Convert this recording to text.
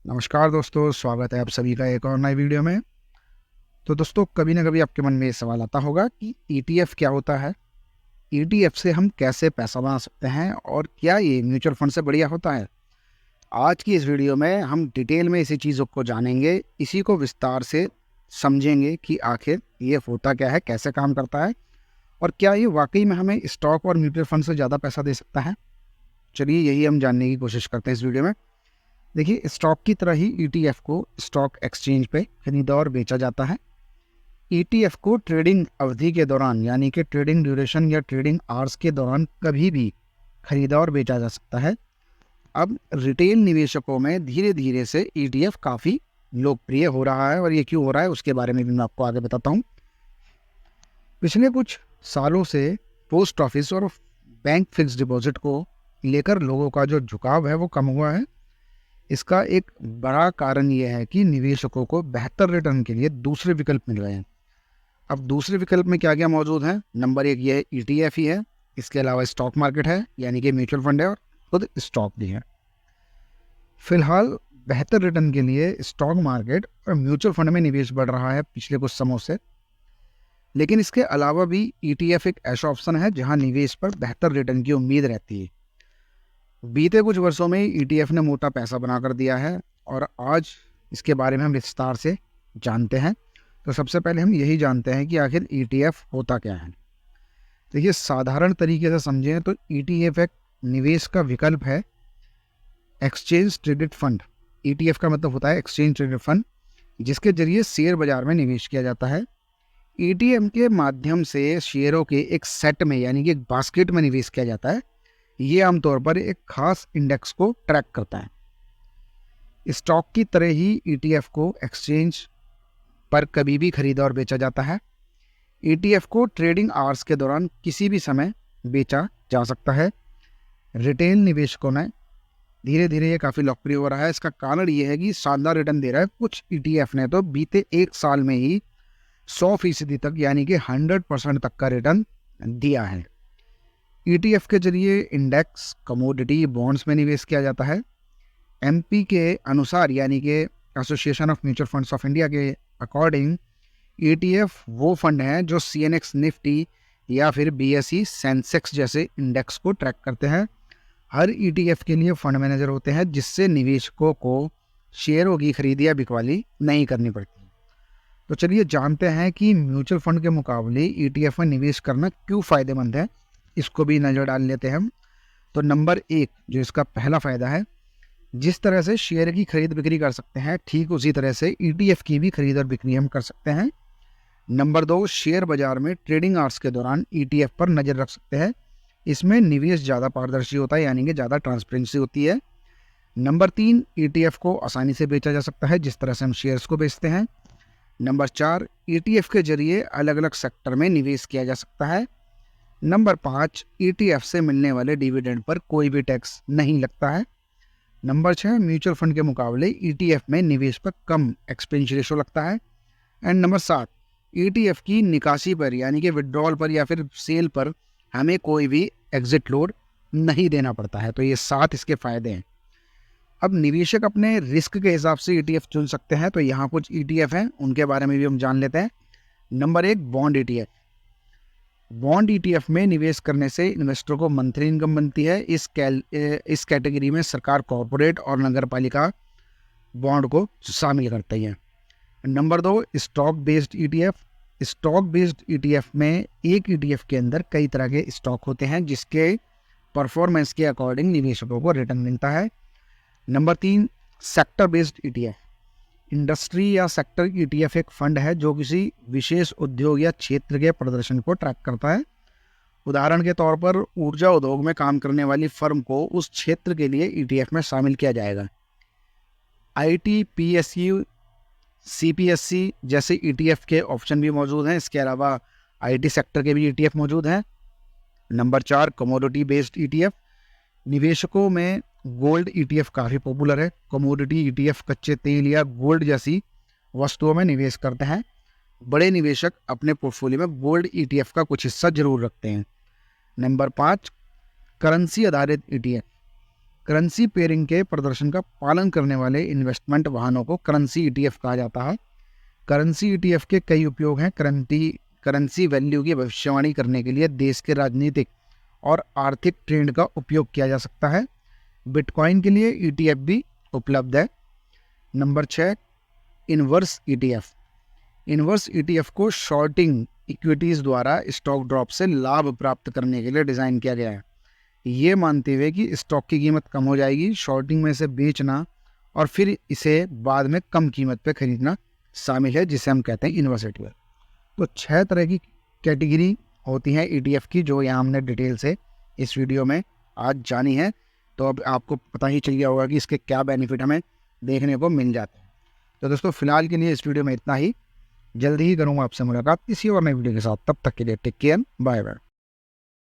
नमस्कार दोस्तों, स्वागत है आप सभी का एक और नई वीडियो में। तो दोस्तों, कभी ना कभी आपके मन में ये सवाल आता होगा कि ईटीएफ क्या होता है, ईटीएफ से हम कैसे पैसा बना सकते हैं और क्या ये म्यूचुअल फंड से बढ़िया होता है। आज की इस वीडियो में हम डिटेल में इसी चीज़ों को जानेंगे, इसी को विस्तार से समझेंगे कि आखिर ये होता क्या है, कैसे काम करता है और क्या ये वाकई में हमें स्टॉक और म्यूचुअल फंड से ज़्यादा पैसा दे सकता है। चलिए यही हम जानने की कोशिश करते हैं इस वीडियो में। देखिए, स्टॉक की तरह ही ईटीएफ को स्टॉक एक्सचेंज पे खरीदा और बेचा जाता है। ईटीएफ को ट्रेडिंग अवधि के दौरान, यानी कि ट्रेडिंग ड्यूरेशन या ट्रेडिंग आवर्स के दौरान कभी भी खरीदा और बेचा जा सकता है। अब रिटेल निवेशकों में धीरे धीरे से ईटीएफ काफ़ी लोकप्रिय हो रहा है और ये क्यों हो रहा है उसके बारे में भी मैं आपको आगे बताता हूँ। पिछले कुछ सालों से पोस्ट ऑफिस और बैंक फिक्स डिपॉजिट को लेकर लोगों का जो झुकाव है वो कम हुआ है। इसका एक बड़ा कारण ये है कि निवेशकों को बेहतर रिटर्न के लिए दूसरे विकल्प मिल रहे हैं। अब दूसरे विकल्प में क्या क्या मौजूद है? नंबर एक, ये ईटीएफ ही है। इसके अलावा स्टॉक मार्केट है, यानी कि म्यूचुअल फंड है, और खुद स्टॉक भी है। फिलहाल बेहतर रिटर्न के लिए स्टॉक मार्केट और म्यूचुअल फंड में निवेश बढ़ रहा है पिछले कुछ समयों से। लेकिन इसके अलावा भी ईटीएफ एक ऐसा ऑप्शन है जहां निवेश पर बेहतर रिटर्न की उम्मीद रहती है। बीते कुछ वर्षों में ईटीएफ ने मोटा पैसा बनाकर दिया है और आज इसके बारे में हम विस्तार से जानते हैं। तो सबसे पहले हम यही जानते हैं कि आखिर ईटीएफ होता क्या है। देखिए, साधारण तरीके से समझें तो ईटीएफ एक निवेश का विकल्प है। एक्सचेंज ट्रेडेड फंड, ईटीएफ का मतलब होता है एक्सचेंज ट्रेडेड फंड, जिसके जरिए शेयर बाजार में निवेश किया जाता है। ईटीएफ के माध्यम से शेयरों के एक सेट में, यानी कि एक बास्केट में निवेश किया जाता है। ये आमतौर पर एक खास इंडेक्स को ट्रैक करता है। स्टॉक की तरह ही ईटीएफ को एक्सचेंज पर कभी भी खरीदा और बेचा जाता है। ईटीएफ को ट्रेडिंग आवर्स के दौरान किसी भी समय बेचा जा सकता है। रिटेल निवेशकों ने धीरे धीरे ये काफ़ी लोकप्रिय हो रहा है। इसका कारण ये है कि शानदार रिटर्न दे रहा है। कुछ ईटीएफ ने तो बीते एक साल में ही 100% तक, यानी कि 100% तक का रिटर्न दिया है। ईटीएफ के जरिए इंडेक्स, कमोडिटी, बॉन्ड्स में निवेश किया जाता है। एमपी के अनुसार, यानी कि association of mutual funds of India के अकॉर्डिंग, ईटीएफ वो फंड हैं जो सीएनएक्स निफ्टी या फिर बीएसई सेंसेक्स जैसे इंडेक्स को ट्रैक करते हैं। हर ईटीएफ के लिए फंड मैनेजर होते हैं, जिससे निवेशकों को शेयरों की खरीदी या बिकवाली नहीं करनी पड़ती। तो चलिए जानते हैं कि म्यूचुअल फंड के मुकाबले ईटीएफ में निवेश करना क्यों फ़ायदेमंद है। इसको भी नज़र डाल लेते हैं हम। तो नंबर एक, जो इसका पहला फ़ायदा है, जिस तरह से शेयर की खरीद बिक्री कर सकते हैं, ठीक उसी तरह से ईटीएफ की भी खरीद और बिक्री हम कर सकते हैं। नंबर दो, शेयर बाजार में ट्रेडिंग आवर्स के दौरान ईटीएफ पर नज़र रख सकते हैं। इसमें निवेश ज़्यादा पारदर्शी होता है, यानी कि ज़्यादा ट्रांसपेरेंसी होती है। नंबर तीन, ईटीएफ को आसानी से बेचा जा सकता है, जिस तरह से हम शेयर्स को बेचते हैं। नंबर चार, ईटीएफ के जरिए अलग अलग सेक्टर में निवेश किया जा सकता है। नंबर पाँच, ईटीएफ से मिलने वाले डिविडेंड पर कोई भी टैक्स नहीं लगता है। नंबर छः, म्यूचुअल फंड के मुकाबले ईटीएफ में निवेश पर कम एक्सपेंस रेशो लगता है। एंड नंबर सात, ईटीएफ की निकासी पर, यानी कि विड्रॉल पर या फिर सेल पर हमें कोई भी एग्जिट लोड नहीं देना पड़ता है। तो ये सात इसके फ़ायदे हैं। अब निवेशक अपने रिस्क के हिसाब से ईटीएफ चुन सकते हैं। तो यहाँ कुछ ईटीएफ हैं, उनके बारे में भी हम जान लेते हैं। नंबर एक, बॉन्ड ईटीएफ। बॉन्ड ईटीएफ में निवेश करने से इन्वेस्टर को मंथली इनकम बनती है। इस कैटेगरी में सरकार, कॉरपोरेट और नगरपालिका बॉन्ड को शामिल करती है। नंबर दो, stock based ETF. Stock based ETF में एक ईटीएफ के अंदर कई तरह के स्टॉक होते हैं, जिसके परफॉर्मेंस के अकॉर्डिंग निवेशकों को रिटर्न मिलता है। नंबर तीन, सेक्टर बेस्ड ईटीएफ। इंडस्ट्री या सेक्टर ईटीएफ एक फंड है जो किसी विशेष उद्योग या क्षेत्र के प्रदर्शन को ट्रैक करता है। उदाहरण के तौर पर ऊर्जा उद्योग में काम करने वाली फर्म को उस क्षेत्र के लिए ईटीएफ में शामिल किया जाएगा। आईटी, पीएसयू, सीपीएससी जैसे ईटीएफ के ऑप्शन भी मौजूद हैं। इसके अलावा आईटी सेक्टर के भी ईटीएफ मौजूद हैं। नंबर चार, कमोडिटी बेस्ड ईटीएफ। निवेशकों में गोल्ड ईटीएफ काफ़ी पॉपुलर है। कमोडिटी ईटीएफ कच्चे तेल या गोल्ड जैसी वस्तुओं में निवेश करते हैं। बड़े निवेशक अपने पोर्टफोलियो में गोल्ड ईटीएफ का कुछ हिस्सा जरूर रखते हैं। नंबर पाँच, करेंसी आधारित ईटीएफ। करेंसी पेयरिंग के प्रदर्शन का पालन करने वाले इन्वेस्टमेंट वाहनों को करेंसी ETF कहा जाता है। करेंसी ETF के कई उपयोग हैं। करेंसी वैल्यू की भविष्यवाणी करने के लिए देश के राजनीतिक और आर्थिक ट्रेंड का उपयोग किया जा सकता है। बिटकॉइन के लिए ETF भी उपलब्ध है। Number 6, inverse ETF। Inverse ETF को शॉर्टिंग इक्विटीज़ द्वारा स्टॉक ड्रॉप से लाभ प्राप्त करने के लिए डिज़ाइन किया गया है। ये मानते हुए कि स्टॉक की कीमत कम हो जाएगी, शॉर्टिंग में इसे बेचना और फिर इसे बाद में कम कीमत पे खरीदना शामिल है, जिसे हम कहते हैं इन्वर्स ETF। तो 6 तरह की कैटेगरी होती हैं ETF की, जो यहाँ हमने डिटेल से इस वीडियो में आज जानी है। तो अब आपको पता ही चल गया होगा कि इसके क्या बेनिफिट हमें देखने को मिल जाते हैं। तो दोस्तों फिलहाल के लिए इस वीडियो में इतना ही। जल्दी ही करूँगा आपसे मुलाकात किसी और नई वीडियो के साथ। तब तक के लिए टेक केयर, बाय बाय।